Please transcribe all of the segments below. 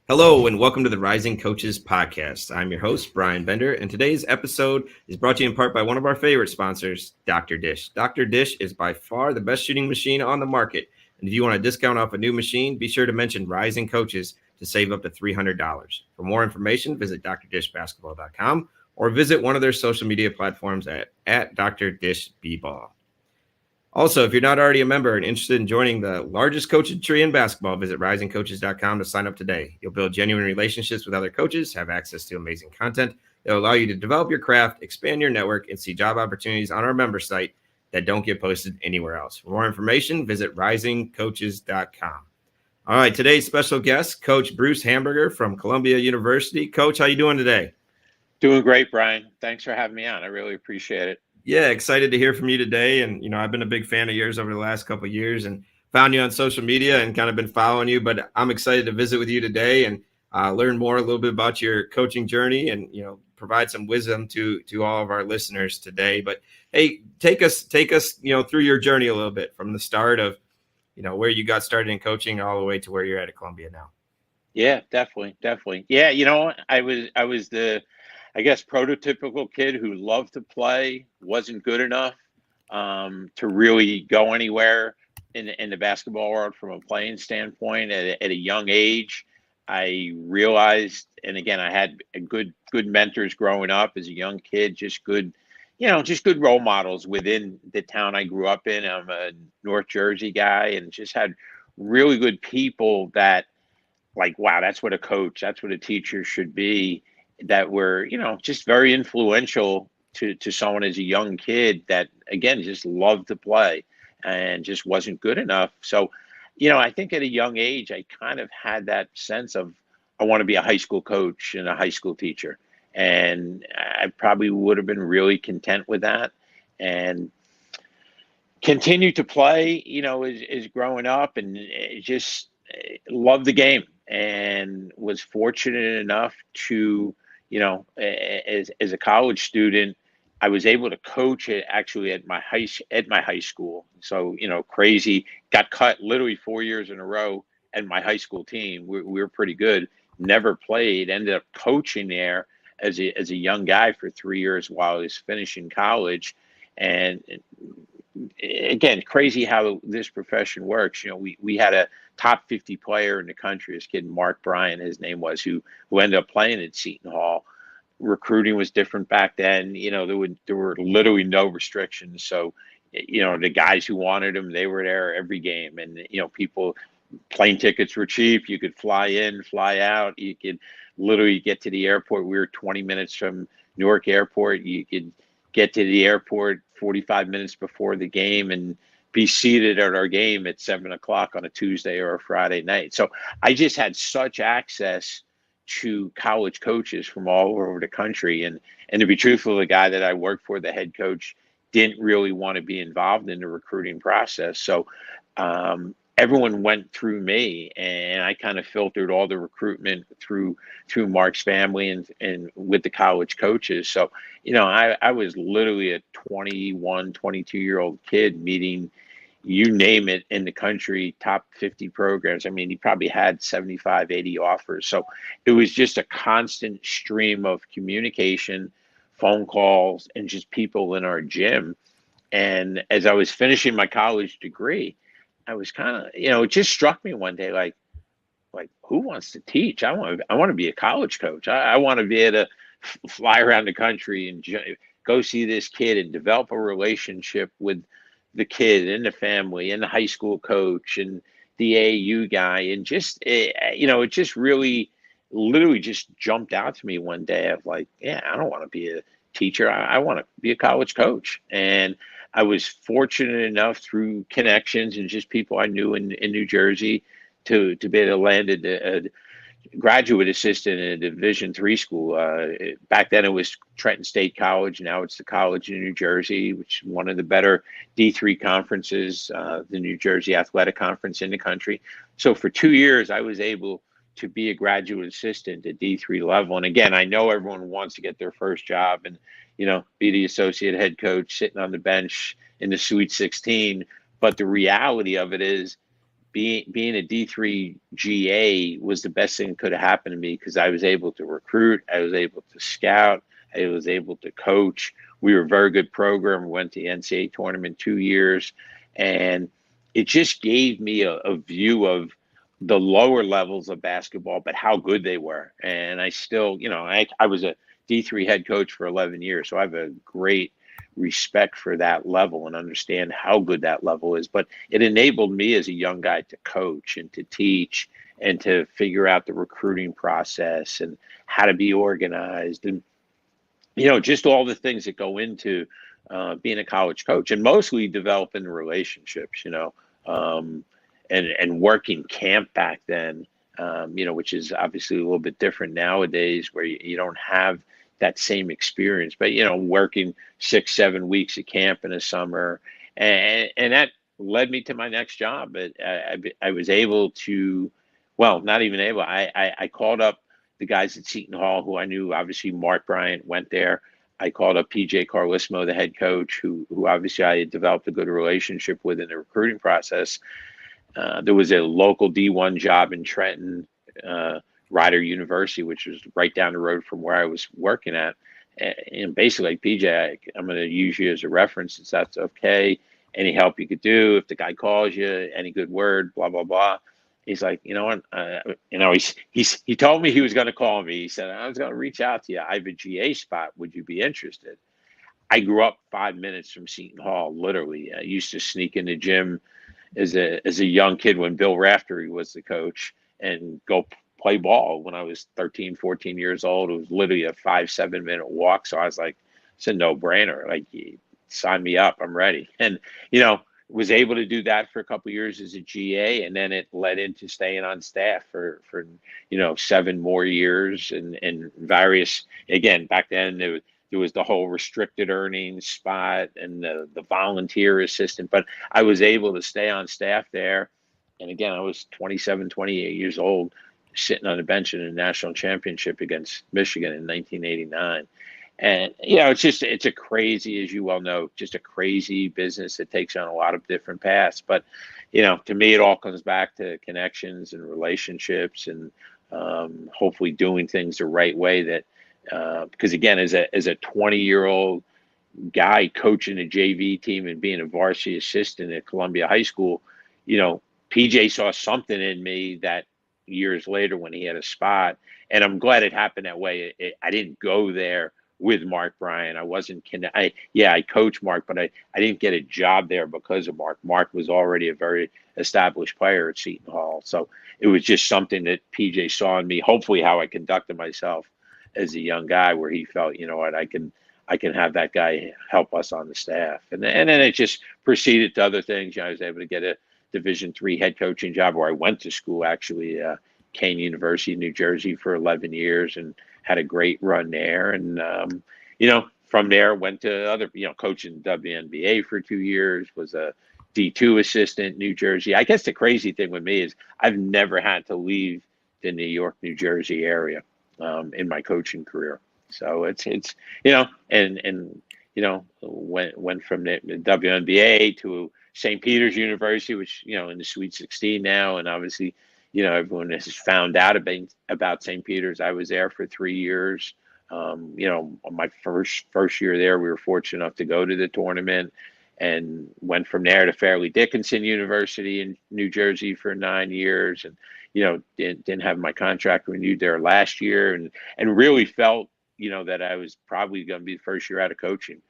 Hello, and welcome to the Rising Coaches Podcast. I'm your host, Brian Bender, and today's episode is brought to you in part by one of our favorite sponsors, Dr. Dish. Dr. Dish is by far the best shooting machine on the market. And if you want a discount off a new machine, be sure to mention Rising Coaches to save up to $300. For more information, visit drdishbasketball.com or visit one of their social media platforms at Dr. Dish B-Ball. Also, if you're not already a member and interested in joining the largest coaching tree in basketball, visit risingcoaches.com to sign up today. You'll build genuine relationships with other coaches, have access to amazing content that will allow you to develop your craft, expand your network, and see job opportunities on our member site that don't get posted anywhere else. For more information, visit risingcoaches.com. All right, today's special guest, Coach Bruce Hamburger from Columbia University. Coach, how you doing today? Doing great, Brian. Thanks for having me on. I really appreciate it. Yeah, excited to hear from you today. And, I've been a big fan of yours over the last couple of years and found you on social media and kind of been following you. But I'm excited to visit with you today and learn more a little bit about your coaching journey and, provide some wisdom to all of our listeners today. But, hey, take us, through your journey a little bit from the start of, where you got started in coaching all the way to where you're at Columbia now. Yeah, definitely. Yeah, I was the, I guess, prototypical kid who loved to play, wasn't good enough to really go anywhere in the basketball world from a playing standpoint. At a young age, I realized, and again, I had good mentors growing up as a young kid, just good role models within the town I grew up in. I'm a North Jersey guy, and just had really good people that, like, wow, that's what a teacher should be, that were, just very influential to someone as a young kid that, again, just loved to play and just wasn't good enough. So, I think at a young age, I kind of had that sense of, I want to be a high school coach and a high school teacher. And I probably would have been really content with that and continued to play, as growing up, and just loved the game, and was fortunate enough to, as a college student, I was able to coach it actually at my high school. So, crazy, got cut literally 4 years in a row, and my high school team, we were pretty good. Never played, ended up coaching there as a young guy for 3 years while I was finishing college. And again, crazy how this profession works. We had a top 50 player in the country, this kid Mark Bryan, his name was, who ended up playing at Seton Hall. Recruiting was different back then. There were literally no restrictions. So, the guys who wanted him, they were there every game. And, people, plane tickets were cheap. You could fly in, fly out. You could literally get to the airport. We were 20 minutes from Newark Airport. You could get to the airport 45 minutes before the game and be seated at our game at 7 o'clock on a Tuesday or a Friday night. So I just had such access to college coaches from all over the country. And to be truthful, the guy that I worked for, the head coach, didn't really want to be involved in the recruiting process. So everyone went through me, and I kind of filtered all the recruitment through Mark's family and with the college coaches. So, I was literally a 21, 22-year-old kid meeting, you name it, in the country, top 50 programs. I mean, he probably had 75, 80 offers. So it was just a constant stream of communication, phone calls, and just people in our gym. And as I was finishing my college degree, I was kind of, it just struck me one day, like who wants to teach? I want to be a college coach. I want to be able to fly around the country and go see this kid and develop a relationship with the kid and the family and the high school coach and the AAU guy. And just, it just really, literally just jumped out to me one day of like, yeah, I don't want to be a teacher. I want to be a college coach. And I was fortunate enough through connections and just people I knew in New Jersey to be able to land a graduate assistant in a Division III school. Back then it was Trenton State College. Now it's the College in New Jersey, which is one of the better D3 conferences, the New Jersey Athletic Conference in the country. So for 2 years, I was able to be a graduate assistant at D3 level. And again, I know everyone wants to get their first job and, be the associate head coach sitting on the bench in the Sweet 16. But the reality of it is, being a D3 GA was the best thing that could have happened to me, because I was able to recruit, I was able to scout, I was able to coach. We were a very good program. We went to the NCAA tournament 2 years, and it just gave me a view of the lower levels of basketball, but how good they were. And I still, I was a D3 head coach for 11 years, so I have a great respect for that level and understand how good that level is. But it enabled me as a young guy to coach and to teach and to figure out the recruiting process and how to be organized, and just all the things that go into being a college coach, and mostly developing relationships, um, and working camp back then, which is obviously a little bit different nowadays, where you don't have that same experience. But working 6-7 weeks at camp in the summer, and that led me to my next job. But I was able to, well, not even able. I called up the guys at Seton Hall, who I knew. Obviously, Mark Bryant went there. I called up PJ Carlesimo, the head coach, who obviously I had developed a good relationship with in the recruiting process. There was a local D1 job in Trenton, Rider University, which was right down the road from where I was working at. And basically, like, PJ, I'm going to use you as a reference, if that's okay. Any help you could do, if the guy calls you, any good word, blah, blah, blah. He's like, you know what? He told me he was going to call me. He said, I was going to reach out to you. I have a GA spot. Would you be interested? I grew up 5 minutes from Seton Hall, literally. I used to sneak in the gym as a young kid when Bill Raftery was the coach, and go play ball when I was 13, 14 years old. It was literally a 5-7 minute walk. So I was like, it's a no brainer. Like, sign me up. I'm ready. And, was able to do that for a couple of years as a GA, and then it led into staying on staff for 7 more years, and various, again, back then there was the whole restricted earnings spot and the volunteer assistant, but I was able to stay on staff there. And again, I was 27, 28 years old, sitting on the bench in a national championship against Michigan in 1989. And, it's a crazy, as you well know, just a crazy business that takes on a lot of different paths. But, to me, it all comes back to connections and relationships, and hopefully doing things the right way. That because, again, as a 20-year-old guy coaching a JV team and being a varsity assistant at Columbia High School, PJ saw something in me that years later when he had a spot. And I'm glad it happened that way. I didn't go there with Mark Bryant. I wasn't I coached Mark, but I didn't get a job there because of Mark. Mark was already a very established player at Seton Hall. So it was just something that PJ saw in me, hopefully how I conducted myself as a young guy, where he felt, what, I can have that guy help us on the staff. And then it just proceeded to other things. I was able to get a Division III head coaching job, where I went to school, actually, Kane University, New Jersey, for 11 years, and had a great run there. And, from there went to other, coaching WNBA for 2 years, was a D2 assistant, New Jersey. I guess the crazy thing with me is I've never had to leave the New York, New Jersey area in my coaching career. So it's went from the WNBA to St. Peter's University, which, in the Sweet 16 now. And obviously, everyone has found out about St. Peter's. I was there for 3 years. My first year there, we were fortunate enough to go to the tournament, and went from there to Fairleigh Dickinson University in New Jersey for 9 years. And, didn't have my contract renewed there last year, and really felt, that I was probably going to be the first year out of coaching.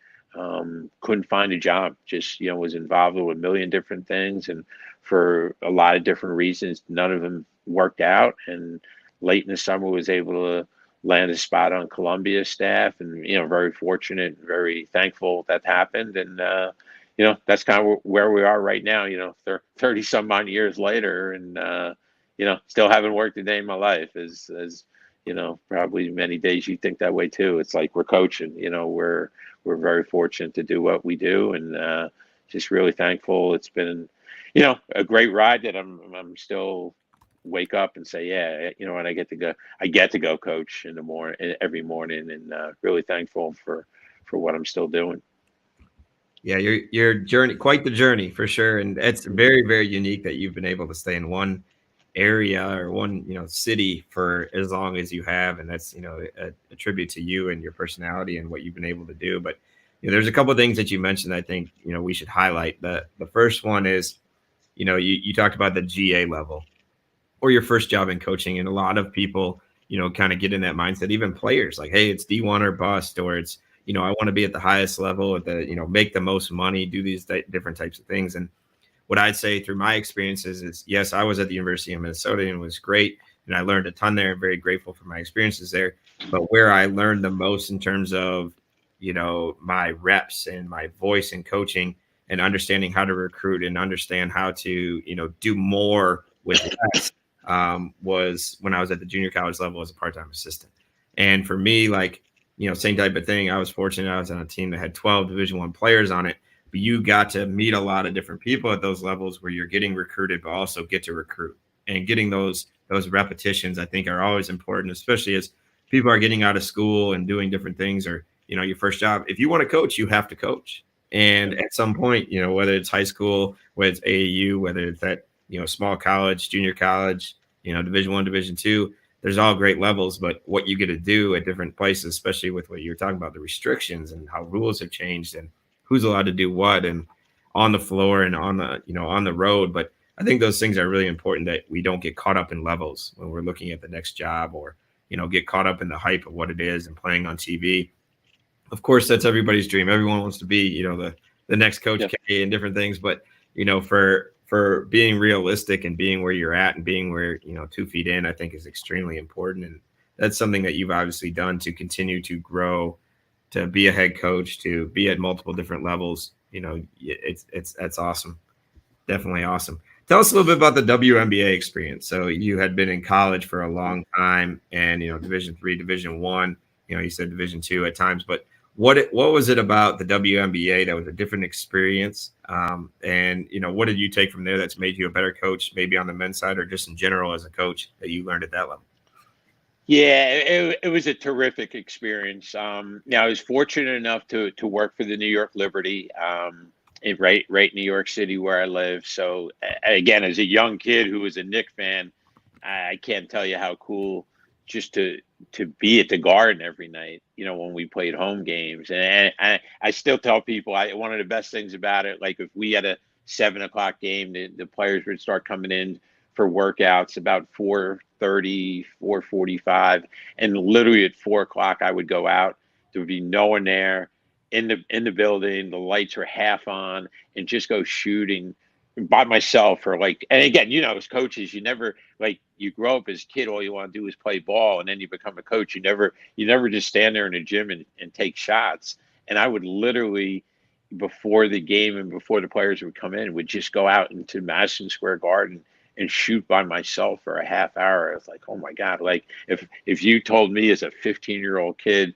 Couldn't find a job, just, was involved with a million different things, and for a lot of different reasons, none of them worked out. And late in the summer was able to land a spot on Columbia staff, and, very fortunate, very thankful that happened. And, that's kind of where we are right now, 30 some odd years later, and, still haven't worked a day in my life, as probably many days you think that way too. It's like we're coaching, we're very fortunate to do what we do, and just really thankful. It's been, a great ride that I'm still wake up and say, yeah, what, I get to go coach in the morning, every morning, and really thankful for what I'm still doing. Yeah, your journey, quite the journey for sure, and it's very, very unique that you've been able to stay in one area or one, city for as long as you have, and that's, a tribute to you and your personality and what you've been able to do. But there's a couple of things that you mentioned I think we should highlight. The first one is, you talked about the GA level or your first job in coaching, and a lot of people kind of get in that mindset, even players, like, hey, it's D1 or bust, or it's I want to be at the highest level, at the make the most money, do these different types of things. And what I'd say through my experiences is, yes, I was at the University of Minnesota and it was great, and I learned a ton there. I'm very grateful for my experiences there. But where I learned the most in terms of my reps and my voice and coaching and understanding how to recruit and understand how to do more with less, was when I was at the junior college level as a part-time assistant. And for me, like, same type of thing. I was fortunate. I was on a team that had 12 Division I players on it, but you got to meet a lot of different people at those levels where you're getting recruited, but also get to recruit, and getting those repetitions, I think, are always important, especially as people are getting out of school and doing different things, or, your first job. If you want to coach, you have to coach. And at some point, whether it's high school, whether it's AAU, whether it's at, small college, junior college, Division I, Division II, there's all great levels, but what you get to do at different places, especially with what you're talking about, the restrictions and how rules have changed and who's allowed to do what, and on the floor and on the, on the road. But I think those things are really important, that we don't get caught up in levels when we're looking at the next job, or, get caught up in the hype of what it is and playing on TV. Of course, that's everybody's dream. Everyone wants to be, the next Coach Yeah. K and different things. But, for being realistic and being where you're at and being where, 2 feet in, I think is extremely important. And that's something that you've obviously done to continue to grow, to be a head coach, to be at multiple different levels. That's awesome. Definitely awesome. Tell us a little bit about the WNBA experience. So you had been in college for a long time, and Division III, Division I. You said Division II at times, but what was it about the WNBA that was a different experience? And what did you take from there that's made you a better coach, maybe on the men's side or just in general as a coach, that you learned at that level? Yeah, it was a terrific experience. Now I was fortunate enough to work for the New York Liberty, right in New York City where I live. So again, as a young kid who was a Knick fan, I can't tell you how cool just to be at the Garden every night. When we played home games, and I still tell people, one of the best things about it, like if we had a 7 o'clock game, the players would start coming in for workouts about 4:30, 4:45, and literally at 4 o'clock I would go out. There would be no one there in the building. The lights are half on, and just go shooting by myself. Or like, and again, as coaches, you never, like, you grow up as a kid, all you want to do is play ball, and then you become a coach. You never just stand there in a gym and take shots. And I would literally, before the game and before the players would come in, would just go out into Madison Square Garden and shoot by myself for a half hour. I was like, oh my God. Like, if you told me as a 15-year-old kid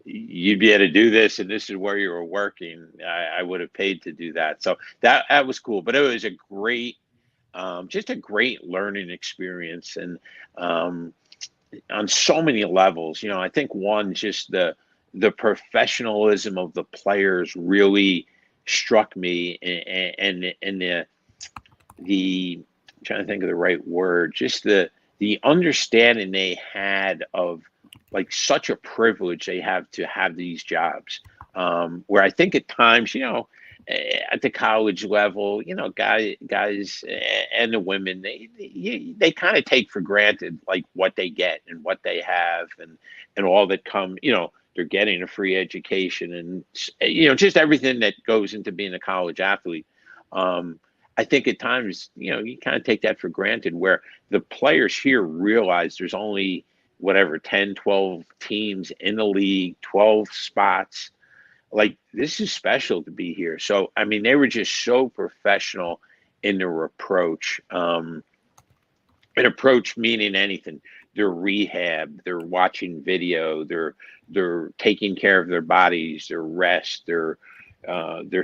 you'd be able to do this and this is where you were working, I would have paid to do that. So that was cool. But it was a great, just a great learning experience. And on so many levels, I think one, just the professionalism of the players really struck me, and the I'm trying to think of the right word, just the understanding they had of, like, such a privilege they have to have these jobs. Where I think at times, at the college level, guys and the women, they kind of take for granted, like, what they get and what they have, and all that come, they're getting a free education, and just everything that goes into being a college athlete. I think at times, you kind of take that for granted, where the players here realize there's only whatever 10, 12 teams in the league, 12 spots. Like, this is special to be here. So I mean, they were just so professional in their approach. An approach meaning anything. They're rehab, they're watching video, they're taking care of their bodies, their rest, their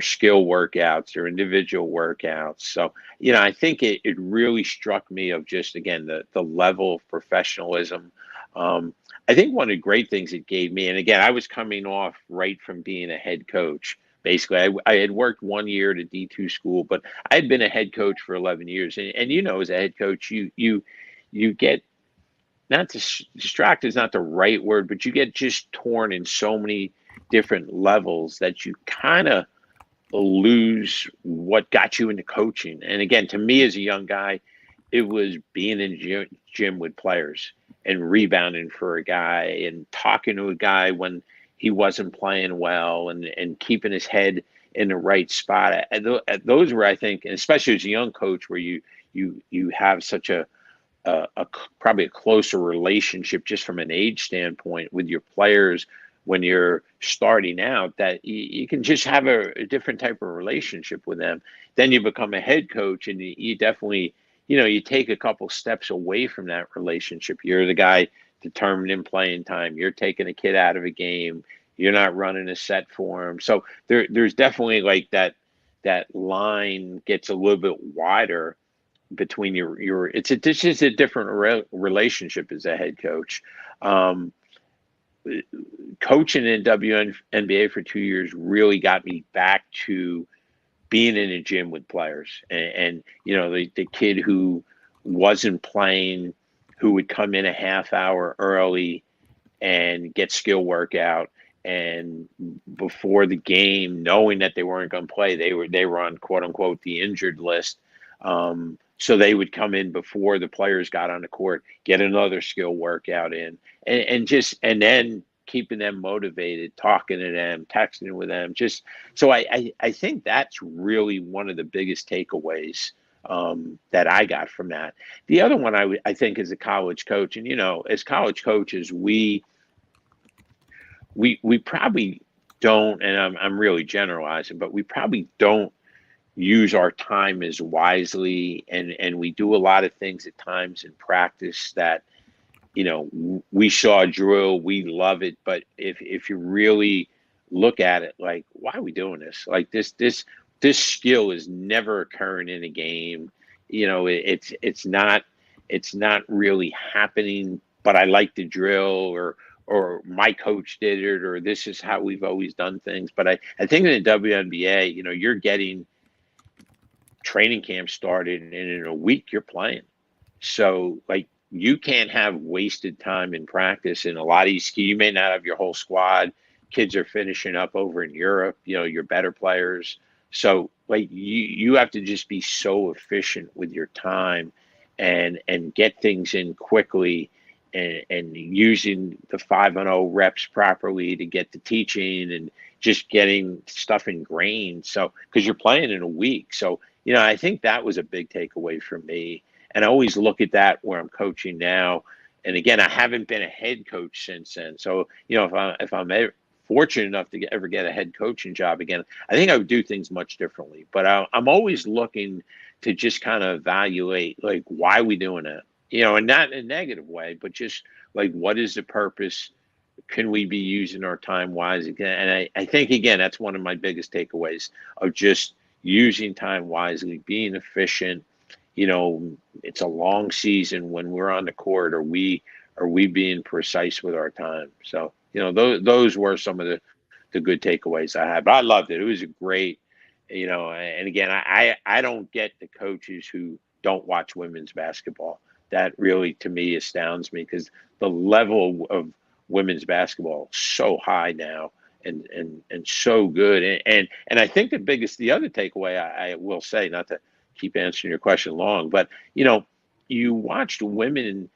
skill workouts, their individual workouts. So, I think it really struck me of just, again, the level of professionalism. I think one of the great things it gave me, and again, I was coming off right from being a head coach, basically. I had worked 1 year at a D2 school, but I had been a head coach for 11 years. And as a head coach, you get not distracted is not the right word, but you get just torn in so many different levels that you kind of lose what got you into coaching. And again, to me as a young guy, it was being in gym with players and rebounding for a guy and talking to a guy when he wasn't playing well and keeping his head in the right spot. Those were, I think, and especially as a young coach, where you have such a probably a closer relationship just from an age standpoint with your players when you're starting out, that you can just have a different type of relationship with them. Then you become a head coach, and you definitely, you take a couple steps away from that relationship. You're the guy determining playing time. You're taking a kid out of a game. You're not running a set for him. So there's definitely like that line gets a little bit wider between it's just a different relationship as a head coach. Um, Coaching in WNBA for 2 years really got me back to being in a gym with players, and the kid who wasn't playing, who would come in a half hour early and get skill workout, and before the game, knowing that they weren't going to play, they were on quote unquote the injured list. So they would come in before the players got on the court, get another skill workout in, and then keeping them motivated, talking to them, texting with them. Just so I think that's really one of the biggest takeaways that I got from that. The other one I think as a college coach, and as college coaches, we probably don't, and I'm really generalizing, but we probably don't use our time as wisely, and we do a lot of things at times in practice that we saw a drill, we love it, but if you really look at it, like, why are we doing this? Like this skill is never occurring in a game. It's not really happening, but I like the drill, or my coach did it, or this is how we've always done things. But I think in the WNBA, you're getting training camp started, and in a week you're playing. So like, you can't have wasted time in practice. And a lot of these, you may not have your whole squad. Kids are finishing up over in Europe, your better players. So like, you have to just be so efficient with your time and get things in quickly, and using the 5-0 reps properly to get the teaching and just getting stuff ingrained. So, because you're playing in a week. So, I think that was a big takeaway for me. And I always look at that where I'm coaching now. And again, I haven't been a head coach since then. So, if I'm fortunate enough to ever get a head coaching job again, I think I would do things much differently. But I'm always looking to just kind of evaluate, like, why are we doing it? And not in a negative way, but just like, what is the purpose? Can we be using our time wise again? And I think, again, that's one of my biggest takeaways of just using time wisely, being efficient. It's a long season when we're on the court. Are we being precise with our time? So, those were some of the good takeaways I had. But I loved it. It was a great, and again, I don't get the coaches who don't watch women's basketball. That really, to me, astounds me, because the level of women's basketball is so high now, and so good. And I think the other takeaway I will say, not to keep answering your question long, but you watched women,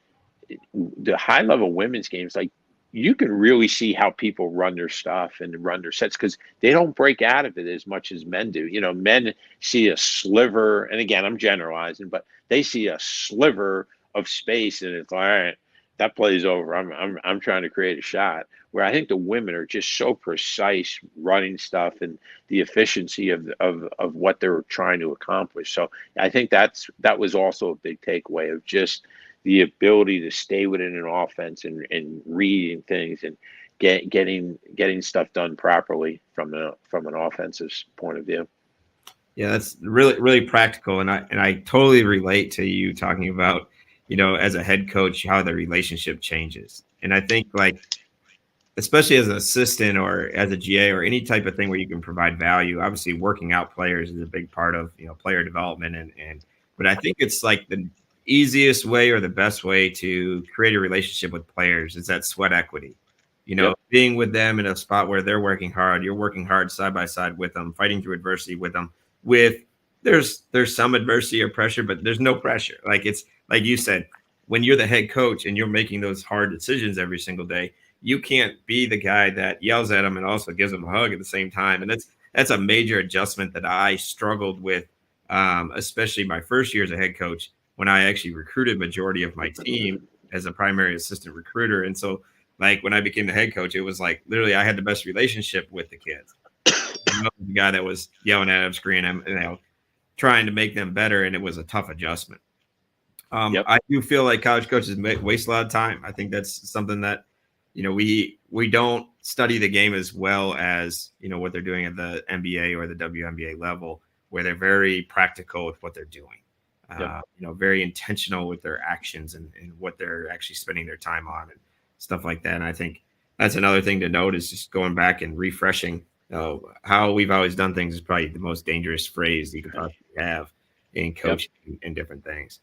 the high level women's games, like, you can really see how people run their stuff and run their sets, because they don't break out of it as much as men do. Men see a sliver, and again, I'm generalizing, but they see a sliver of space, and it's like, all right, that plays over. I'm trying to create a shot. Where I think the women are just so precise running stuff, and the efficiency of what they're trying to accomplish. So I think that was also a big takeaway of just the ability to stay within an offense and reading things and getting stuff done properly from an offensive point of view. Yeah, that's really, really practical. And I totally relate to you talking about, as a head coach, how the relationship changes. And I think, like, especially as an assistant or as a GA or any type of thing where you can provide value. Obviously, working out players is a big part of player development, and but I think it's like the easiest way or the best way to create a relationship with players is that sweat equity. Yep. Being with them in a spot where they're working hard, you're working hard side by side with them, fighting through adversity with them. With there's some adversity or pressure, but there's no pressure. Like it's like you said, when you're the head coach and you're making those hard decisions every single day, you can't be the guy that yells at them and also gives them a hug at the same time. And that's a major adjustment that I struggled with, especially my first year as a head coach when I actually recruited majority of my team as a primary assistant recruiter. And so, like when I became the head coach, it was like literally I had the best relationship with the kids. The guy that was yelling at them, screaming them, trying to make them better, and it was a tough adjustment. Yep. I do feel like college coaches waste a lot of time. I think that's something that we don't study the game as well as what they're doing at the NBA or the WNBA level, where they're very practical with what they're doing. Yep. Very intentional with their actions and what they're actually spending their time on and stuff like that. And I think that's another thing to note is just going back and refreshing. How we've always done things is probably the most dangerous phrase you could possibly have in coaching and different things.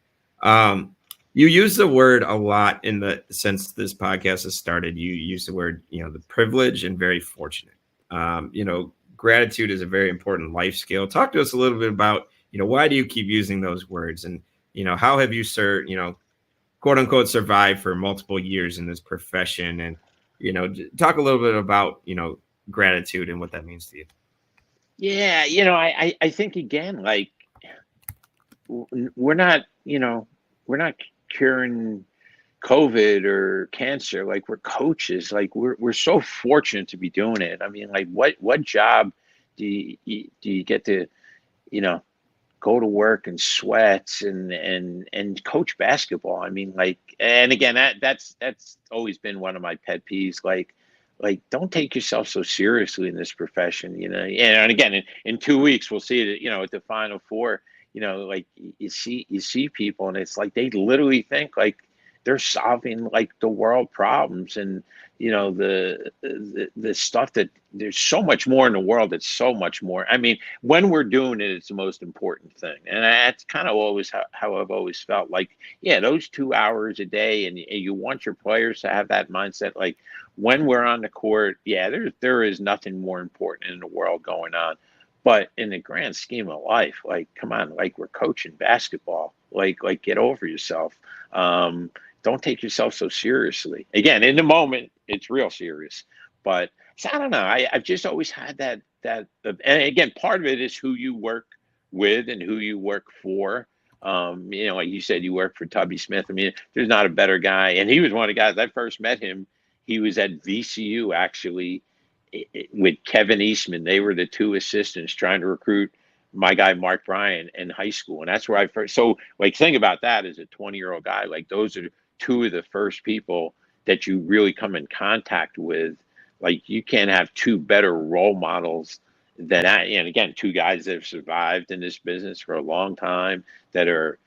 You use the word a lot since this podcast has started. You use the word, the privilege and very fortunate. Gratitude is a very important life skill. Talk to us a little bit about, why do you keep using those words, and how have you, quote unquote, survived for multiple years in this profession, and talk a little bit about gratitude and what that means to you. Yeah, I think again, like we're not curing COVID or cancer. Like we're coaches. Like we're so fortunate to be doing it. I mean, like what job do you get to, go to work and sweat and coach basketball? I mean, like, and again, that's always been one of my pet peeves. Like don't take yourself so seriously in this profession, And again, in 2 weeks we'll see it, at the Final Four. Like you see people, and it's like they literally think like they're solving like the world problems, and the stuff that there's so much more in the world. It's so much more. I mean, when we're doing it, it's the most important thing, and that's kind of always how I've always felt. Like, yeah, those 2 hours a day, and you want your players to have that mindset. Like when we're on the court, yeah, there is nothing more important in the world going on. But in the grand scheme of life, like, come on, like we're coaching basketball, like get over yourself. Don't take yourself so seriously. Again, in the moment, it's real serious. But so I don't know. I've just always had that. And again, part of it is who you work with and who you work for. Like you said, you work for Tubby Smith. I mean, there's not a better guy. And he was one of the guys I first met him. He was at VCU actually with Kevin Eastman. They were the two assistants trying to recruit my guy Mark Bryan in high school, and that's where I first. So, like, think about that as a 20-year-old guy. Like, those are two of the first people that you really come in contact with. Like, you can't have two better role models than that. And again, two guys that have survived in this business for a long time, that are,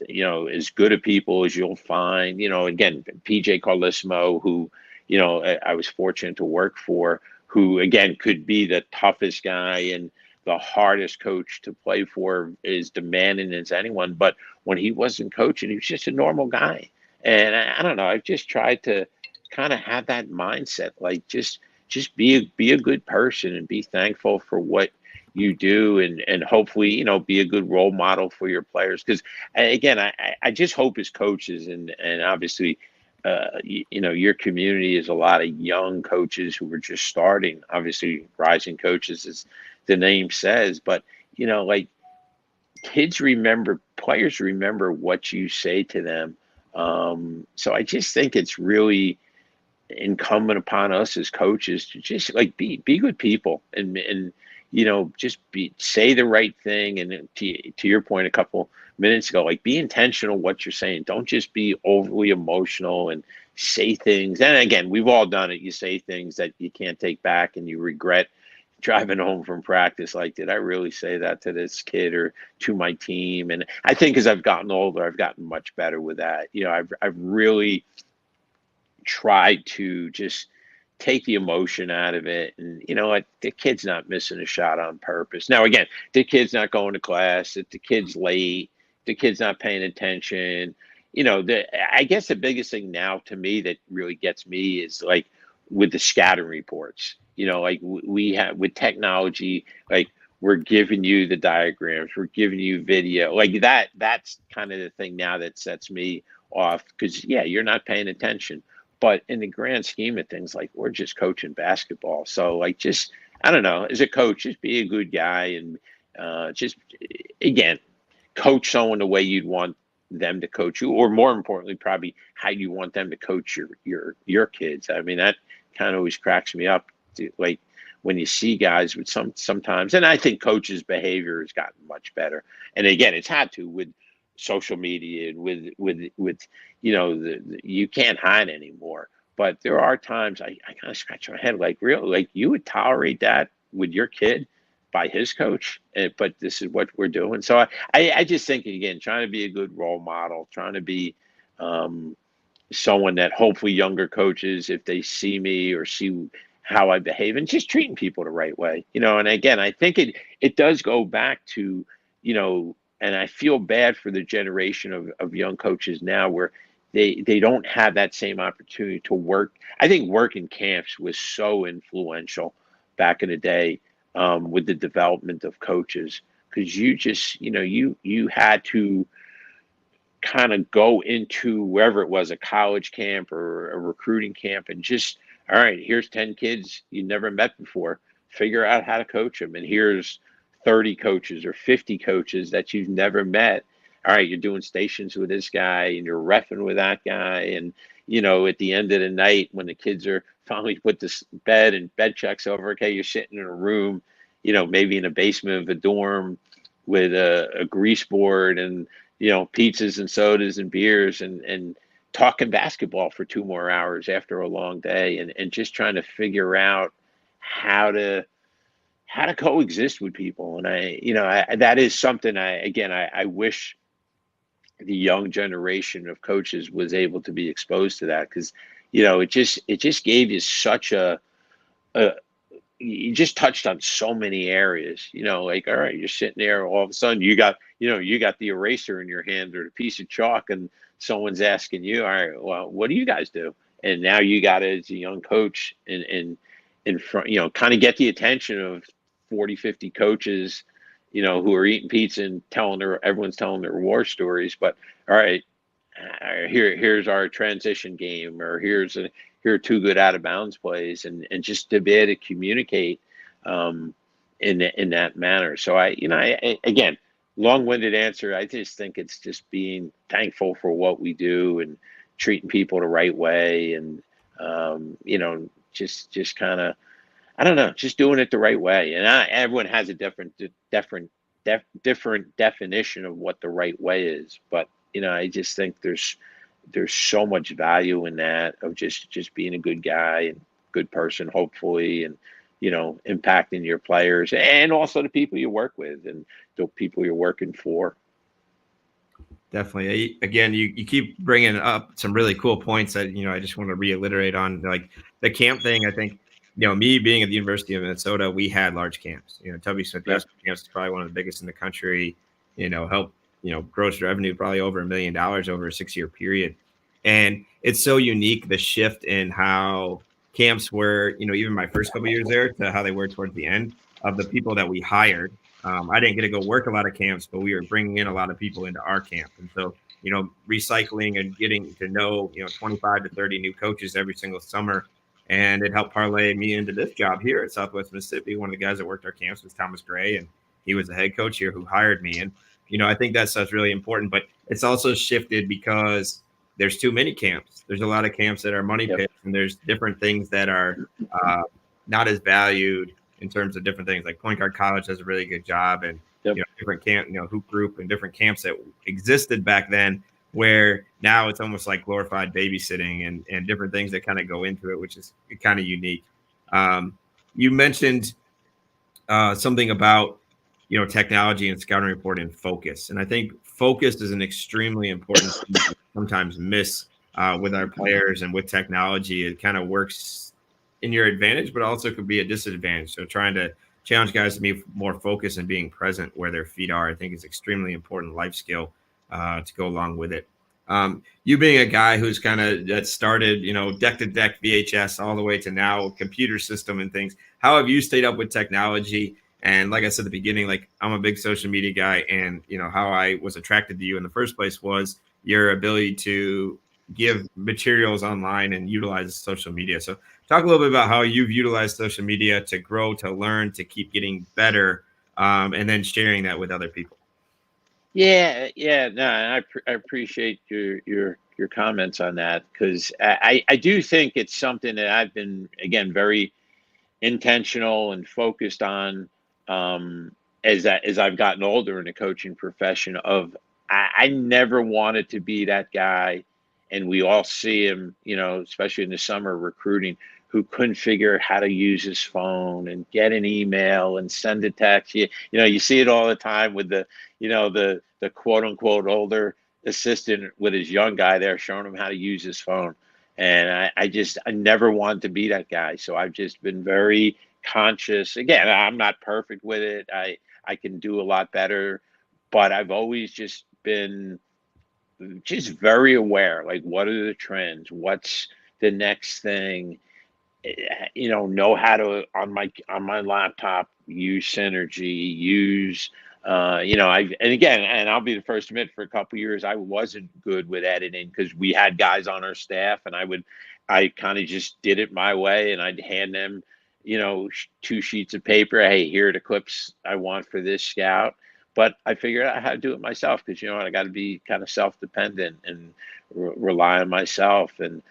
as good a people as you'll find. Again, PJ Carlissimo, who, I was fortunate to work for, who again could be the toughest guy and the hardest coach to play for, as demanding as anyone. But when he wasn't coaching, he was just a normal guy. And I don't know, I've just tried to kind of have that mindset, like just be a good person and be thankful for what you do, and hopefully, be a good role model for your players. Because again, I just hope as coaches, and obviously, your community is a lot of young coaches who are just starting, obviously rising coaches, as the name says. But, like players remember what you say to them. So I just think it's really incumbent upon us as coaches to just like be good people, and just say the right thing. And to your point a couple minutes ago, like, be intentional what you're saying. Don't just be overly emotional and say things. And again, we've all done it. You say things that you can't take back, and you regret driving home from practice. Like, did I really say that to this kid or to my team? And I think as I've gotten older, I've gotten much better with that. I've really tried to just take the emotion out of it. And you know what? The kid's not missing a shot on purpose. Now, again, the kid's not going to class, if the kid's late, the kid's not paying attention. You know, I guess the biggest thing now to me that really gets me is like with the scattering reports. You know, like we have with technology, like we're giving you the diagrams, we're giving you video, like that. That's kind of the thing now that sets me off, because yeah, you're not paying attention. But in the grand scheme of things, like we're just coaching basketball. So like, just, I don't know, as a coach, just be a good guy and just, again, coach someone the way you'd want them to coach you, or more importantly, probably how you want them to coach your kids. I mean, that kind of always cracks me up, like when you see guys with sometimes, and I think coaches' behavior has gotten much better. And again, it's had to with social media and with you know, you can't hide anymore. But there are times I kind of scratch my head, like, real, like you would tolerate that with your kid by his coach, but this is what we're doing. So I just think, again, trying to be a good role model, trying to be someone that hopefully younger coaches, if they see me or see how I behave, and just treating people the right way, you know. And again, I think it does go back to, you know, and I feel bad for the generation of young coaches now, where they don't have that same opportunity to work. I think working camps was so influential back in the day, with the development of coaches, because you just, you know, you had to kind of go into wherever it was, a college camp or a recruiting camp, and just, all right, here's 10 kids you never met before, figure out how to coach them. And here's 30 coaches or 50 coaches that you've never met. All right, you're doing stations with this guy and you're reffing with that guy. And, you know, at the end of the night, when the kids are finally put to bed and bed checks over, okay, you're sitting in a room, you know, maybe in a basement of a dorm with a grease board and, you know, pizzas and sodas and beers, and talking basketball for 2 more hours after a long day, and just trying to figure out how to coexist with people. And that is something I wish the young generation of coaches was able to be exposed to that, because, you know, it just gave you such a you just touched on so many areas, you know, like, all right, you're sitting there, all of a sudden you got the eraser in your hand or the piece of chalk, and someone's asking you, all right, well, what do you guys do? And now you got to, as a young coach, in front, you know, kind of get the attention of 40, 50 coaches, you know, who are eating pizza and everyone's telling their war stories. But all right, here's our transition game, or here are 2 good out of bounds plays, and just to be able to communicate in that manner. So I again, long-winded answer. I just think it's just being thankful for what we do and treating people the right way, and you know, just kind of, I don't know, just doing it the right way. And everyone has a different definition of what the right way is. But, you know, I just think there's so much value in that, of just being a good guy and good person, hopefully, and, you know, impacting your players and also the people you work with and the people you're working for. Definitely. Again, you keep bringing up some really cool points that, you know, I just want to reiterate on, like the camp thing. I think, you know, me being at the University of Minnesota, we had large camps. You know, Tubby Smith camps is probably one of the biggest in the country. You know, help, you know, gross revenue probably over $1 million over a 6-year period. And it's so unique, the shift in how camps were, you know, even my first couple of years there to how they were towards the end, of the people that we hired. I didn't get to go work a lot of camps, but we were bringing in a lot of people into our camp. And so, you know, recycling and getting to know, you know, 25 to 30 new coaches every single summer. And it helped parlay me into this job here at Southwest Mississippi. One of the guys that worked our camps was Thomas Gray, and he was the head coach here who hired me. And, you know, I think that stuff's really important, but it's also shifted because there's too many camps. There's a lot of camps that are money pits, and there's different things that are not as valued in terms of different things. Like Point Guard College does a really good job, and you know, different camp, you know, hoop group and different camps that existed back then, where now it's almost like glorified babysitting and different things that kind of go into it, which is kind of unique. You mentioned something about, you know, technology and scouting report and focus. And I think focus is an extremely important thing to sometimes miss with our players and with technology. It kind of works in your advantage, but also could be a disadvantage. So trying to challenge guys to be more focused and being present where their feet are, I think is extremely important life skill to go along with it. You being a guy who's kind of that started, deck to deck VHS all the way to now computer system and things, how have you stayed up with technology? And like I said at the beginning, like I'm a big social media guy, and how I was attracted to you in the first place was your ability to give materials online and utilize social media. So talk a little bit about how you've utilized social media to grow, to learn, to keep getting better, and then sharing that with other people. Yeah. No, I appreciate your comments on that, because I do think it's something that I've been, again, very intentional and focused on, as I've gotten older in the coaching profession. I never wanted to be that guy, and we all see him, especially in the summer recruiting, who couldn't figure out how to use his phone and get an email and send a text. You see it all the time with the quote unquote older assistant with his young guy there showing him how to use his phone. And I never wanted to be that guy. So I've just been very conscious. Again, I'm not perfect with it. I can do a lot better, but I've always just been just very aware. Like, what are the trends? What's the next thing? Know how to on my laptop use Synergy, use I and again, and I'll be the first to admit, for a couple of years I wasn't good with editing, because we had guys on our staff, and I kind of just did it my way, and I'd hand them two sheets of paper. Hey, here are the clips I want for this scout. But I figured out how to do it myself, because I got to be kind of self-dependent and rely on myself. And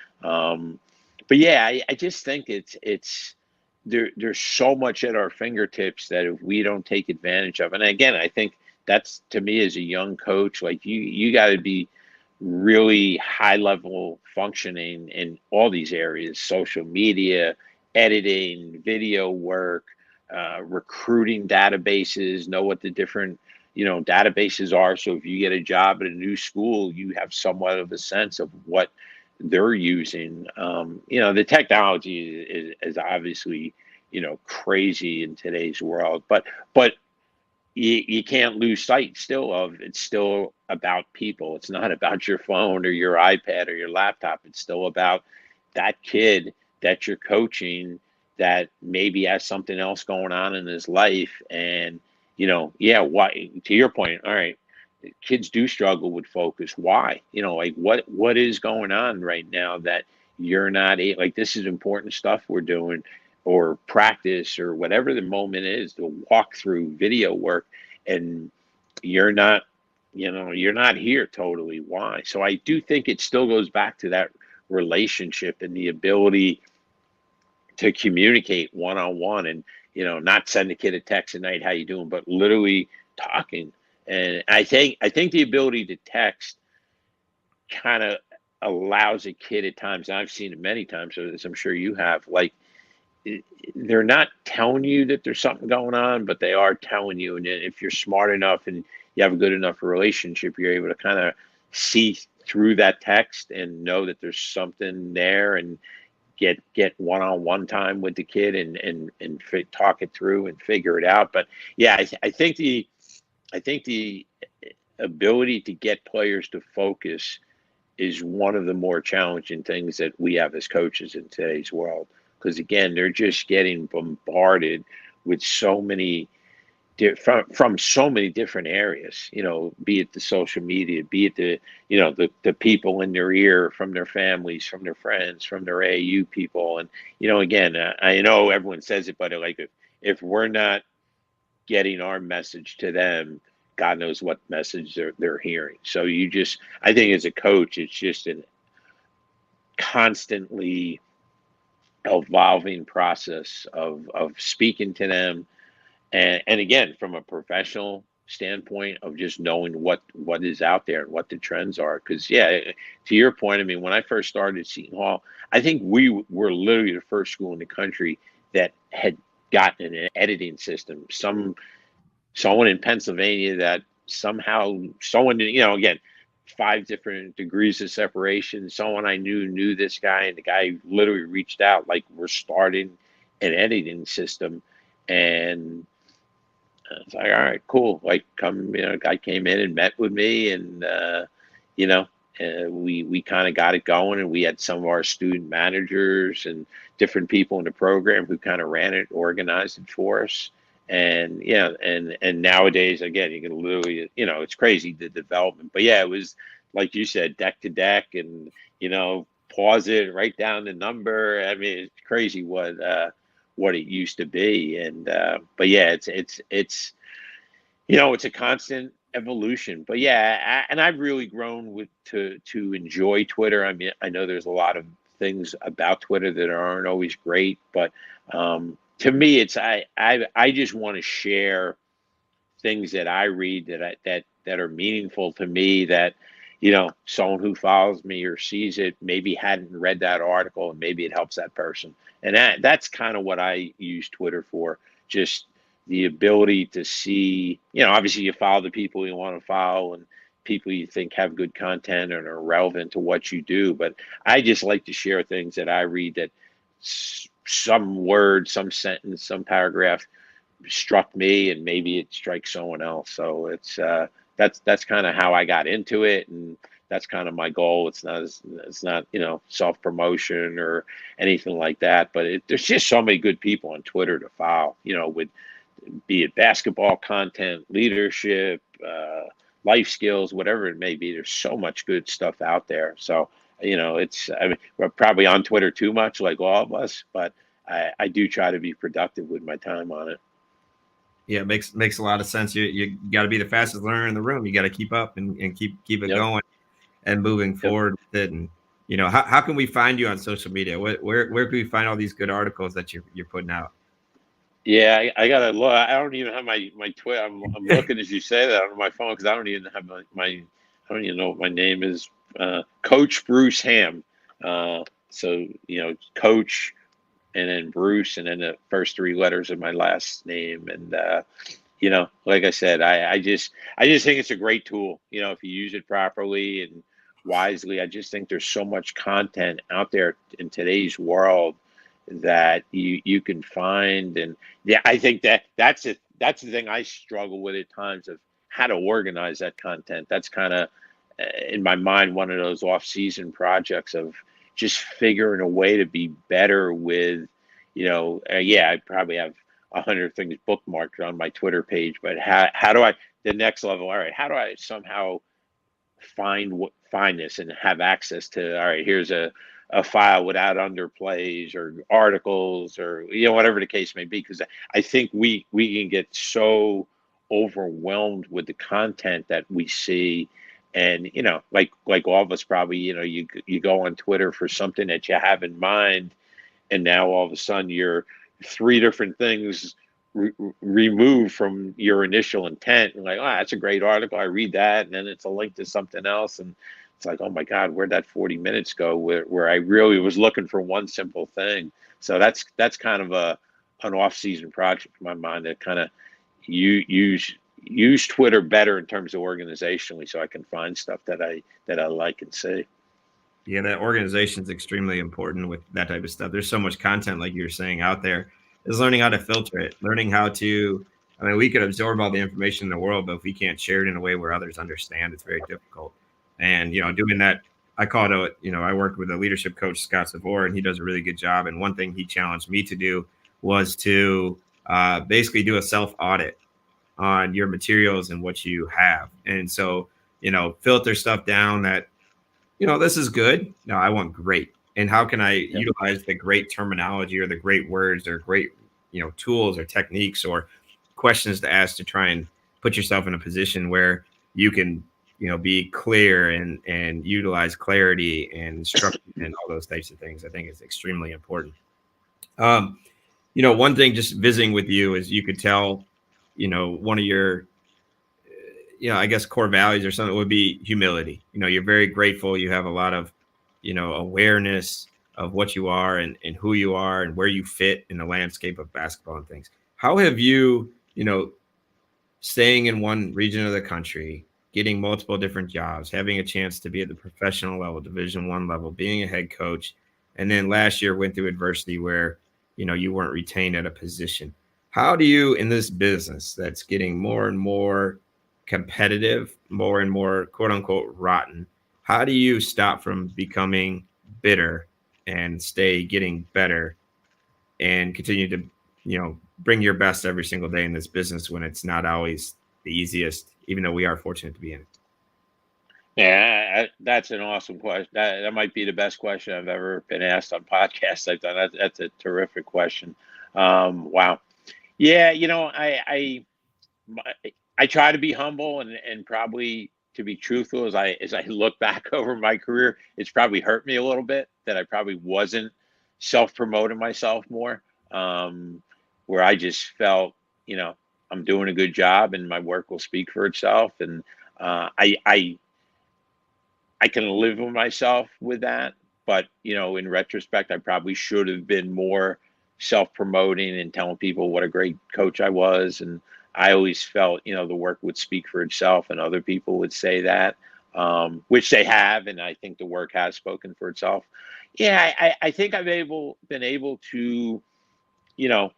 but yeah, I just think it's there's so much at our fingertips that if we don't take advantage of. And again, I think that's, to me, as a young coach, like, you got to be really high level functioning in all these areas: social media, editing, video work, recruiting databases, know what the different databases are. So if you get a job at a new school, you have somewhat of a sense of what they're using. The technology is obviously crazy in today's world, but you can't lose sight still of, it's still about people. It's not about your phone or your iPad or your laptop. It's still about that kid that you're coaching, that maybe has something else going on in his life. And yeah, why, to your point, all right, kids do struggle with focus. Why? Like, what is going on right now that you're not like, this is important stuff we're doing, or practice, or whatever the moment is, the walk through video work, and you're not you're not here totally. Why? So I do think it still goes back to that relationship and the ability to communicate one on one, and not send a kid a text at night, how you doing, but literally talking. And I think the ability to text kind of allows a kid at times, and I've seen it many times, as I'm sure you have, like, they're not telling you that there's something going on, but they are telling you. And if you're smart enough and you have a good enough relationship, you're able to kind of see through that text and know that there's something there, and get one-on-one time with the kid, and talk it through and figure it out. But yeah, I think the ability to get players to focus is one of the more challenging things that we have as coaches in today's world, because again, they're just getting bombarded with so many from so many different areas, be it the social media, be it the people in their ear, from their families, from their friends, from their AAU people. And again, I know everyone says it, but like, if we're not getting our message to them, God knows what message they're hearing. So I think as a coach, it's just a constantly evolving process of speaking to them. And again, from a professional standpoint, of just knowing what is out there and what the trends are. Because yeah, to your point, I mean, when I first started at Seton Hall, I think we were literally the first school in the country that had gotten an editing system. Someone in Pennsylvania that somehow, again, 5 different degrees of separation. Someone I knew this guy, and the guy literally reached out like we're starting an editing system, and it's like, all right, cool. Like, come, guy came in and met with me, and you know, we kind of got it going, and we had some of our student managers and different people in the program who kind of ran it, organized it for us. And yeah, and nowadays, again, you can literally, it's crazy the development. But yeah, it was like you said, deck to deck, and pause it, write down the number. I mean, it's crazy what it used to be. And but yeah, it's it's a constant evolution. But yeah, and I've really grown to enjoy Twitter. I mean, I know there's a lot of things about Twitter that aren't always great, but to me, it's I just want to share things that I read that are meaningful to me, that someone who follows me or sees it maybe hadn't read that article, and maybe it helps that person. And that's kind of what I use Twitter for. Just the ability to see, obviously you follow the people you want to follow, and people you think have good content and are relevant to what you do. But I just like to share things that I read, that some word, some sentence, some paragraph struck me, and maybe it strikes someone else. So it's that's kind of how I got into it, and that's kind of my goal. It's not self promotion or anything like that, but there's just so many good people on Twitter to follow, with be it basketball content, leadership, life skills, whatever it may be. There's so much good stuff out there. So I mean, we're probably on Twitter too much, like all of us, but I do try to be productive with my time on it. Yeah, it makes a lot of sense. You got to be the fastest learner in the room. You got to keep up and keep it Yep. going and moving forward with it. And how can we find you on social media? Where can we find all these good articles that you're putting out? Yeah, I gotta look. I don't even have my Twitter. I'm looking as you say that on my phone, because I don't even have I don't even know what my name is. Coach Bruce Ham. So Coach, and then Bruce, and then the first 3 letters of my last name. And like I said, I just think it's a great tool. If you use it properly and wisely. I just think there's so much content out there in today's world that you can find. And yeah, I think that's the thing I struggle with at times, of how to organize that content. That's kind of in my mind one of those off-season projects of just figuring a way to be better with, yeah, I probably have 100 things bookmarked on my Twitter page, but how do I, the next level, all right, how do I somehow find this and have access to, all right, here's a file without underplays or articles, or whatever the case may be. Because I think we can get so overwhelmed with the content that we see. And like all of us probably, you go on Twitter for something that you have in mind, and now all of a sudden you're 3 different things removed from your initial intent, and like, oh, that's a great article, I read that, and then it's a link to something else, and it's like, oh my God, where'd that 40 minutes go, where I really was looking for one simple thing. So that's kind of an off-season project in my mind, that kind of use Twitter better in terms of organizationally, so I can find stuff that I like and see. Yeah, that organization is extremely important with that type of stuff. There's so much content, like you were saying, out there. Is learning how to filter it, learning how to, I mean, we could absorb all the information in the world, but if we can't share it in a way where others understand, it's very difficult. And, doing that, I call it, I worked with a leadership coach, Scott Savor, and he does a really good job. And one thing he challenged me to do was to basically do a self audit on your materials and what you have. And so, filter stuff down that, this is good. No, I want great. And how can I utilize the great terminology or the great words or great, tools or techniques or questions to ask to try and put yourself in a position where you can, be clear and utilize clarity and structure and all those types of things. I think is extremely important. One thing just visiting with you is you could tell, one of your, I guess core values or something would be humility. You're very grateful. You have a lot of, awareness of what you are and who you are and where you fit in the landscape of basketball and things. How have you, staying in one region of the country, getting multiple different jobs, having a chance to be at the professional level, Division 1 level, being a head coach, and then last year went through adversity where you weren't retained at a position. How do you, in this business that's getting more and more competitive, more and more quote unquote rotten, how do you stop from becoming bitter and stay getting better and continue to bring your best every single day in this business when it's not always the easiest, even though we are fortunate to be in it? Yeah, that's an awesome question. That might be the best question I've ever been asked on podcasts I've done. That's a terrific question. Wow. Yeah, I try to be humble and probably to be truthful as I look back over my career, it's probably hurt me a little bit that I probably wasn't self-promoting myself more. Where I just felt, you know, I'm doing a good job and my work will speak for itself. And I can live with myself with that. But, in retrospect, I probably should have been more self-promoting and telling people what a great coach I was. And I always felt, the work would speak for itself and other people would say that, which they have. And I think the work has spoken for itself. Yeah, I think been able to,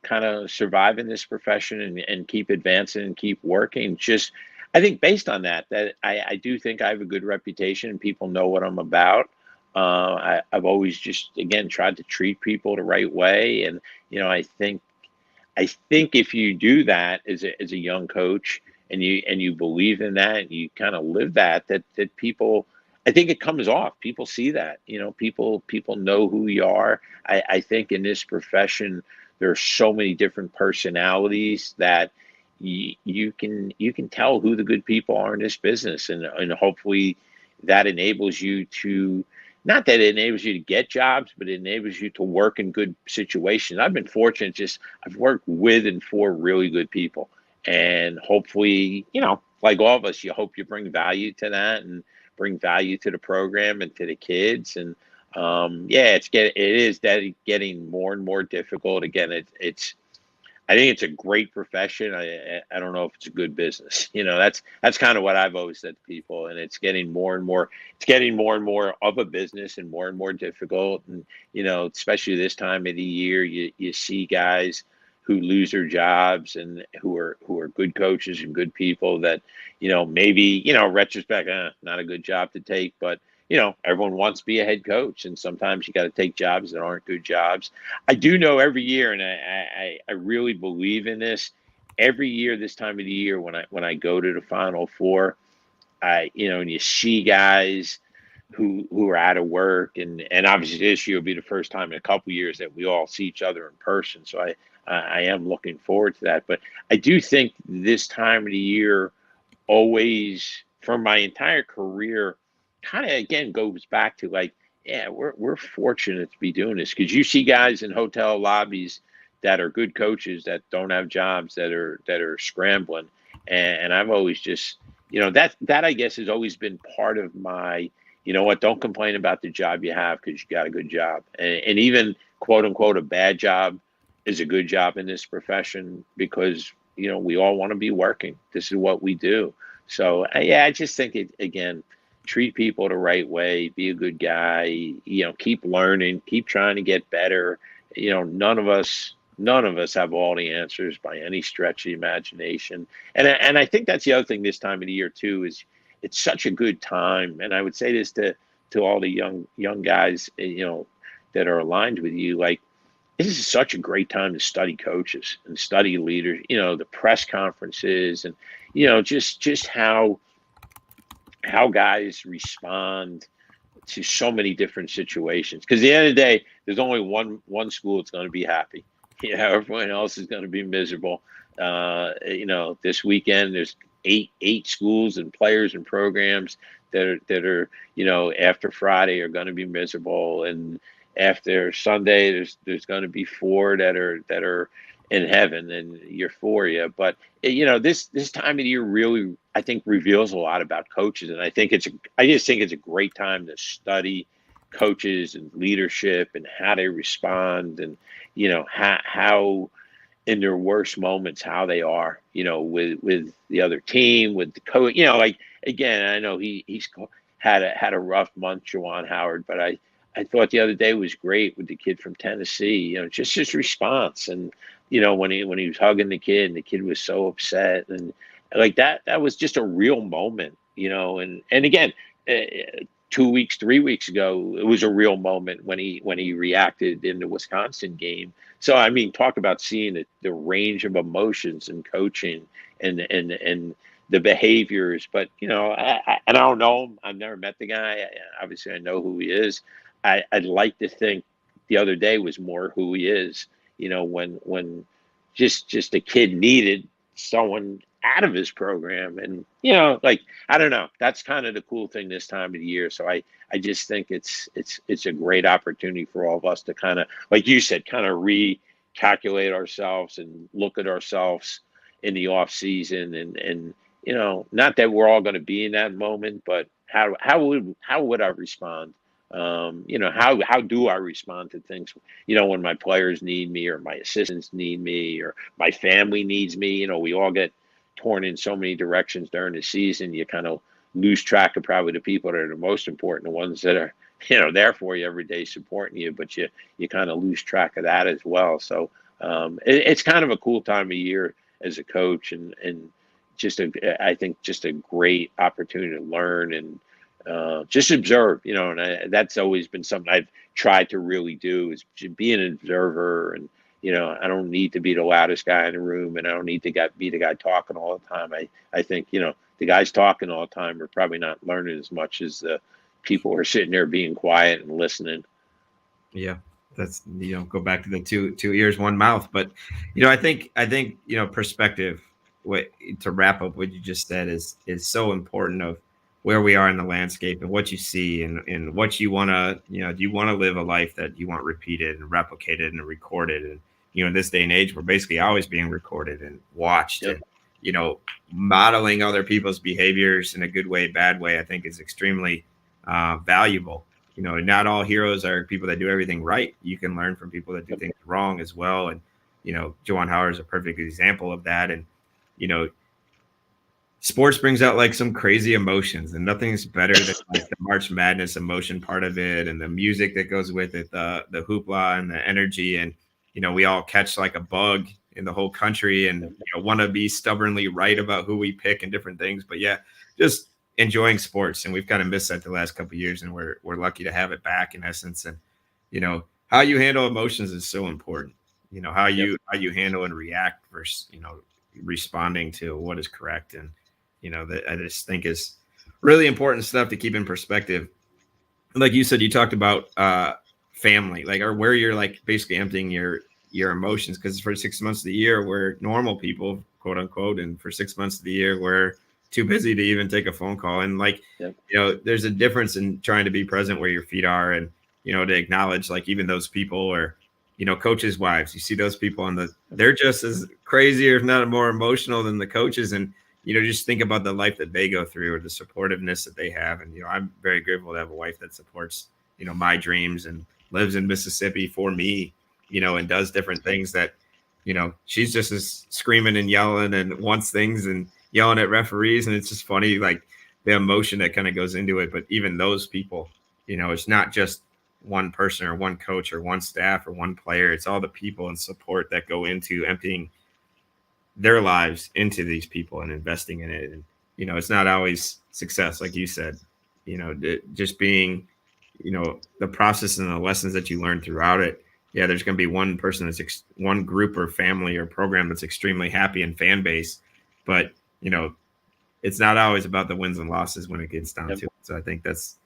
kind of survive in this profession and keep advancing and keep working. Just, I think based on that I do think I have a good reputation and people know what I'm about. I've always just, again, tried to treat people the right way. And, I think if you do that as a young coach and you believe in that and you kind of live that people, I think it comes off. People see that, people know who you are. I think in this profession, there are so many different personalities that you can tell who the good people are in this business, and hopefully that enables you to, not that it enables you to get jobs, but it enables you to work in good situations. I've been fortunate, just I've worked with and for really good people, and hopefully, like all of us, you hope you bring value to that and bring value to the program and to the kids. And yeah, it is that getting more and more difficult. Again, it's I think it's a great profession. I don't know if it's a good business. That's kind of what I've always said to people. And it's getting more and more. It's getting more and more of a business and more difficult. And especially this time of the year, you see guys who lose their jobs and who are good coaches and good people that maybe retrospect, not a good job to take, but everyone wants to be a head coach, and sometimes you got to take jobs that aren't good jobs. I do know every year, and I really believe in this. Every year, this time of the year, when I go to the Final Four, and you see guys who are out of work, and obviously this year will be the first time in a couple of years that we all see each other in person. So I am looking forward to that. But I do think this time of the year always, from my entire career, kind of again goes back to like, yeah, we're fortunate to be doing this, because you see guys in hotel lobbies that are good coaches that don't have jobs, that are scrambling. And I've always just, that I guess has always been part of my, what, don't complain about the job you have because you got a good job. And even quote unquote a bad job is a good job in this profession, because we all want to be working. This is what we do. So yeah, I just think it, again, treat people the right way, be a good guy, keep learning, keep trying to get better. None of us have all the answers by any stretch of the imagination. And I think that's the other thing this time of the year too, is it's such a good time. And I would say this to all the young guys, that are aligned with you, like, this is such a great time to study coaches and study leaders, the press conferences, and just how guys respond to so many different situations. Because at the end of the day, there's only one school that's going to be happy. Everyone else is going to be miserable. This weekend there's eight schools and players and programs that are after Friday are going to be miserable, and after Sunday there's going to be four that are in heaven and euphoria. But this time of the year really, I think, reveals a lot about coaches, and I just think it's a great time to study coaches and leadership and how they respond, and how in their worst moments how they are, with the other team, with the coach, like, again, I know he's had a rough month, Juwan Howard, but I thought the other day was great with the kid from Tennessee. Just his response, and when he was hugging the kid, and the kid was so upset, and like that was just a real moment. And again, uh, 2 weeks, 3 weeks ago, it was a real moment when he reacted in the Wisconsin game. So I mean, talk about seeing the range of emotions and coaching and the behaviors. But and I don't know him. I've never met the guy. Obviously, I know who he is. I'd like to think the other day was more who he is. When just a kid needed someone out of his program, and like I don't know. That's kind of the cool thing this time of the year. So I just think it's a great opportunity for all of us to kind of, like you said, kind of recalculate ourselves and look at ourselves in the off season, and not that we're all going to be in that moment, but how would I respond? How do I respond to things? When my players need me, or my assistants need me, or my family needs me. We all get torn in so many directions during the season. You kind of lose track of probably the people that are the most important, the ones that are there for you every day supporting you, but you kind of lose track of that as well. So it's kind of a cool time of year as a coach, and I think just a great opportunity to learn and just observe. And that's always been something I've tried to really do, is to be an observer. And I don't need to be the loudest guy in the room, and I don't need to be the guy talking all the time. I think the guys talking all the time are probably not learning as much as the people who are sitting there being quiet and listening. Yeah, that's go back to the two ears, one mouth. But I think perspective. What to wrap up what you just said is so important of where we are in the landscape and what you see and what you want to do you want to live a life that you want repeated and replicated and recorded, and in this day and age we're basically always being recorded and watched, Yep. and modeling other people's behaviors in a good way, bad way, I think is extremely valuable. Not all heroes are people that do everything right. You can learn from people that do things wrong as well. And, Juwan Howard is a perfect example of that. And, sports brings out like some crazy emotions, and nothing's better than like the March Madness emotion part of it, and the music that goes with it, the hoopla and the energy. And, we all catch like a bug in the whole country, and, want to be stubbornly right about who we pick and different things. But yeah, just enjoying sports, and we've kind of missed that the last couple of years, and we're lucky to have it back in essence. And how you handle emotions is so important. How Yep. you handle and react versus responding to what is correct. And that I just think is really important stuff to keep in perspective. Like you said, you talked about family, like, or where you're like basically emptying your emotions, because for 6 months of the year we're normal people, quote unquote, and for 6 months of the year we're too busy to even take a phone call. And like, Yep. there's a difference in trying to be present where your feet are, and to acknowledge like even those people, or coaches' wives. You see those people they're just as crazy, or if not more emotional than the coaches. And just think about the life that they go through, or the supportiveness that they have. And I'm very grateful to have a wife that supports my dreams and lives in Mississippi for me, and does different things that she's just as screaming and yelling and wants things and yelling at referees. And it's just funny, like the emotion that kind of goes into it. But even those people, it's not just one person or one coach or one staff or one player. It's all the people and support that go into emptying their lives into these people and investing in it. And, it's not always success, like you said, just being, the process and the lessons that you learn throughout it. Yeah, there's going to be one person one group or family or program that's extremely happy and fan base, but it's not always about the wins and losses when it gets down Yep. to it. So I think that's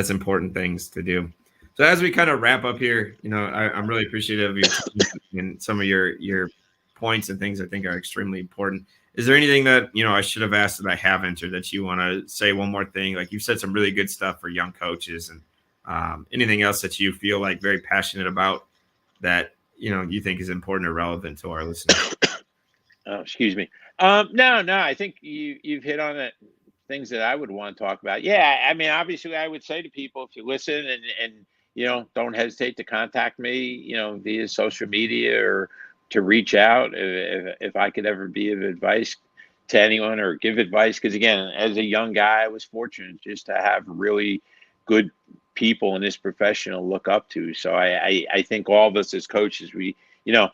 important things to do. So as we kind of wrap up here, I'm really appreciative of your time and some of your points and things I think are extremely important. Is there anything that I should have asked that I haven't, or that you want to say one more thing? Like, you've said some really good stuff for young coaches, and anything else that you feel like very passionate about that you think is important or relevant to our listeners? Oh, excuse me. No, I think you've hit on it. Things that I would want to talk about. Yeah, I mean, obviously, I would say to people, if you listen and don't hesitate to contact me, via social media, or to reach out if I could ever be of advice to anyone or give advice. Because again, as a young guy, I was fortunate just to have really good people in this profession to look up to. So I think all of us as coaches, we, you know,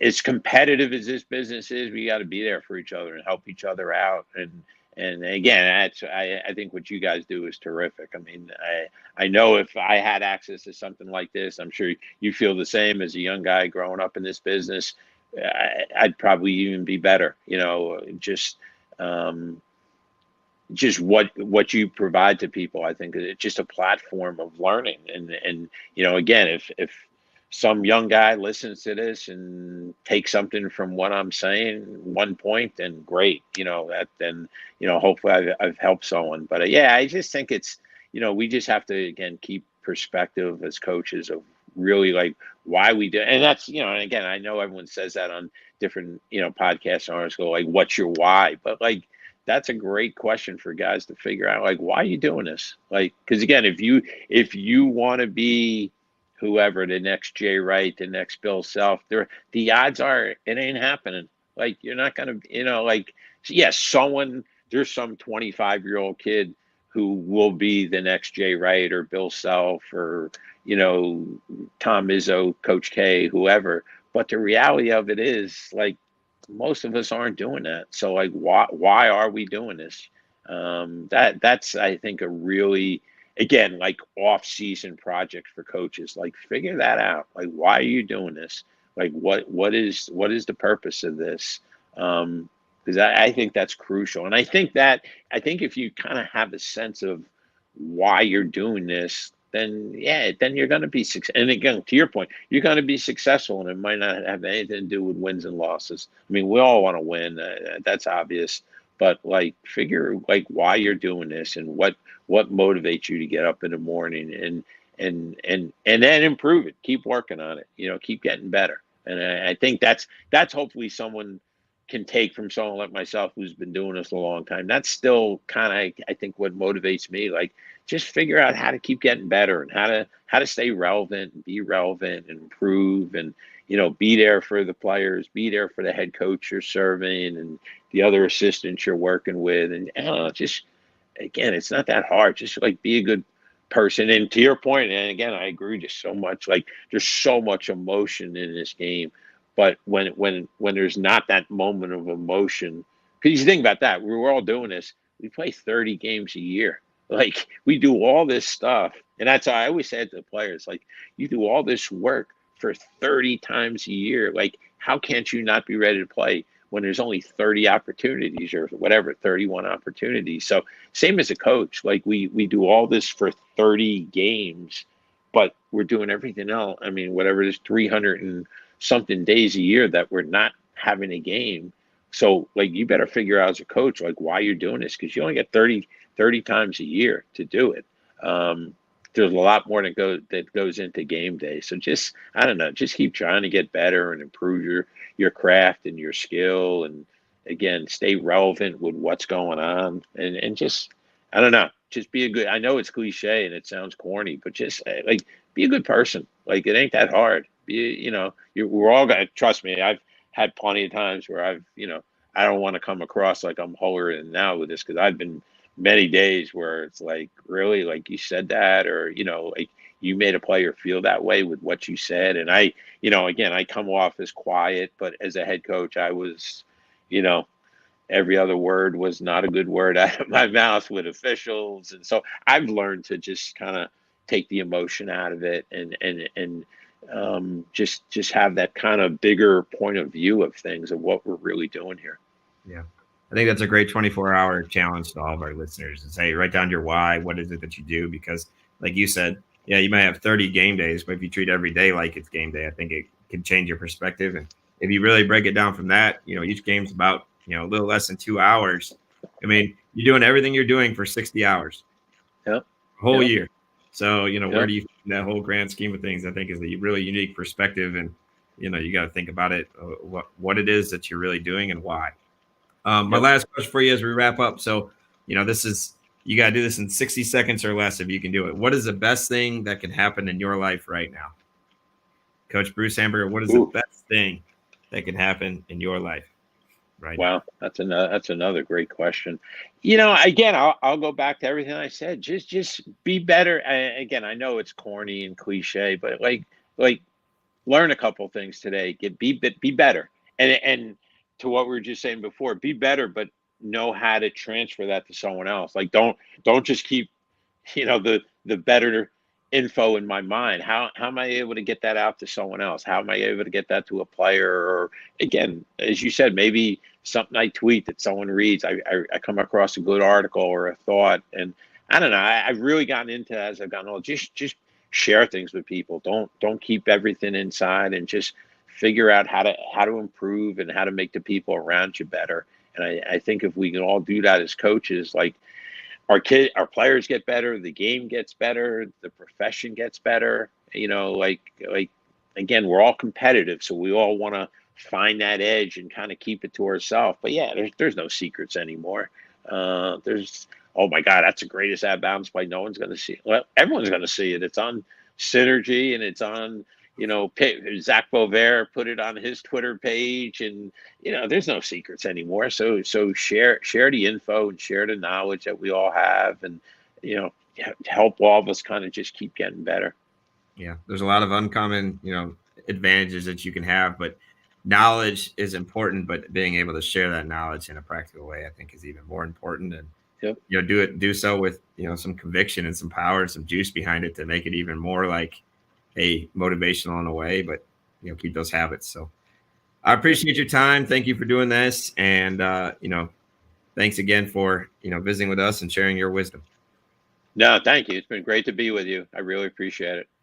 as competitive as this business is, we got to be there for each other and help each other out. And again, I think what you guys do is terrific. I mean, I know if I had access to something like this, I'm sure you feel the same as a young guy growing up in this business. I'd probably even be better, just what you provide to people. I think it's just a platform of learning. And again, if some young guy listens to this and takes something from what I'm saying, 1 point, then great. Then hopefully I've helped someone. But yeah, I just think it's we just have to again keep perspective as coaches of really like why we do, and that's and again, I know everyone says that on different podcasts and articles, like what's your why, but like that's a great question for guys to figure out, like why are you doing this? Like, because again, if you want to be whoever, the next Jay Wright, the next Bill Self, the odds are it ain't happening. Like you're not gonna like yes, there's some 25-year-old kid who will be the next Jay Wright or Bill Self or Tom Izzo, Coach K, whoever. But the reality of it is, like, most of us aren't doing that. So, like, why are we doing this? That's I think a really, again, like off-season project for coaches. Like, figure that out. Like, why are you doing this? Like, what is the purpose of this? Because I think that's crucial. And I think if you kind of have a sense of why you're doing this, then you're going to be successful. And again, to your point, you're going to be successful, and it might not have anything to do with wins and losses. I mean, we all want to win. That's obvious. But like, figure like why you're doing this and what motivates you to get up in the morning and then improve it. Keep working on it. Keep getting better. And I think that's hopefully someone can take from someone like myself who's been doing this a long time. That's still kind of, I think, what motivates me. Like, just figure out how to keep getting better and how to stay relevant and be relevant and improve and be there for the players, be there for the head coach you're serving and the other assistants you're working with. And I don't know, just again, it's not that hard. Just like be a good person. And to your point, and again, I agree just so much. Like, there's so much emotion in this game. But when there's not that moment of emotion, because you think about that, we're all doing this. We play 30 games a year. Like, we do all this stuff. And that's how I always say it to the players, like, you do all this work for 30 times a year. Like, how can't you not be ready to play when there's only 30 opportunities or whatever, 31 opportunities? So same as a coach, like we do all this for 30 games, but we're doing everything else. I mean, whatever it is, 300 and something days a year that we're not having a game. So like, you better figure out as a coach, like why you're doing this. Cause you only get 30 times a year to do it. There's a lot more that goes into game day. So just, I don't know, just keep trying to get better and improve your craft and your skill. And again, stay relevant with what's going on and just, I don't know, just be a good, I know it's cliche and it sounds corny, but just like, be a good person. Like, it ain't that hard. We're all gonna, trust me. I've had plenty of times where I don't want to come across like I'm holier than thou with this, because I've been many days where it's like, really, like you said that, or like you made a player feel that way with what you said. And I, again, I come off as quiet, but as a head coach, I was, every other word was not a good word out of my mouth with officials. And so I've learned to just kind of take the emotion out of it and just have that kind of bigger point of view of things of what we're really doing here. Yeah. I think that's a great 24-hour challenge to all of our listeners, is say, write down your why. What is it that you do? Because like you said, yeah, you might have 30 game days, but if you treat every day like it's game day, I think it can change your perspective. And if you really break it down from that, each game's about, a little less than 2 hours. I mean, you're doing everything you're doing for 60 hours, whole year. So, where do you, that whole grand scheme of things, I think is a really unique perspective. And, you got to think about it, what it is that you're really doing and why. My last question for you as we wrap up. So, this is, you got to do this in 60 seconds or less if you can do it. What is the best thing that can happen in your life right now? Coach Bruce Hamburger, what is the best thing that can happen in your life Right. Wow, that's another great question. Again, I'll go back to everything I said. Just be better. Again, I know it's corny and cliche, but like learn a couple things today. Be better. And to what we were just saying before, be better, but know how to transfer that to someone else. Like don't just keep the better info in my mind. How am I able to get that out to someone else? How am I able to get that to a player? Or again, as you said, maybe something I tweet that someone reads, I come across a good article or a thought, and I don't know, I've really gotten into, as I've gotten older, just share things with people. Don't keep everything inside, and just figure out how to improve and how to make the people around you better. And I think if we can all do that as coaches, like our players get better, the game gets better, the profession gets better. Like again, we're all competitive, so we all want to find that edge and kind of keep it to ourselves. But yeah, there's no secrets anymore. There's Oh my God, that's the greatest ad bounds play. No one's going to see it. Well, everyone's going to see it. It's on Synergy, and it's on. Zach Bovair put it on his Twitter page, and there's no secrets anymore. So share the info and share the knowledge that we all have, and help all of us kind of just keep getting better. Yeah, there's a lot of uncommon, advantages that you can have, but knowledge is important. But being able to share that knowledge in a practical way, I think, is even more important. And Yep. do so with some conviction and some power and some juice behind it to make it even more like a motivational in a way. But keep those habits. So I appreciate your time. Thank you for doing this, and thanks again for visiting with us and sharing your wisdom. No, thank you. It's been great to be with you. I really appreciate it.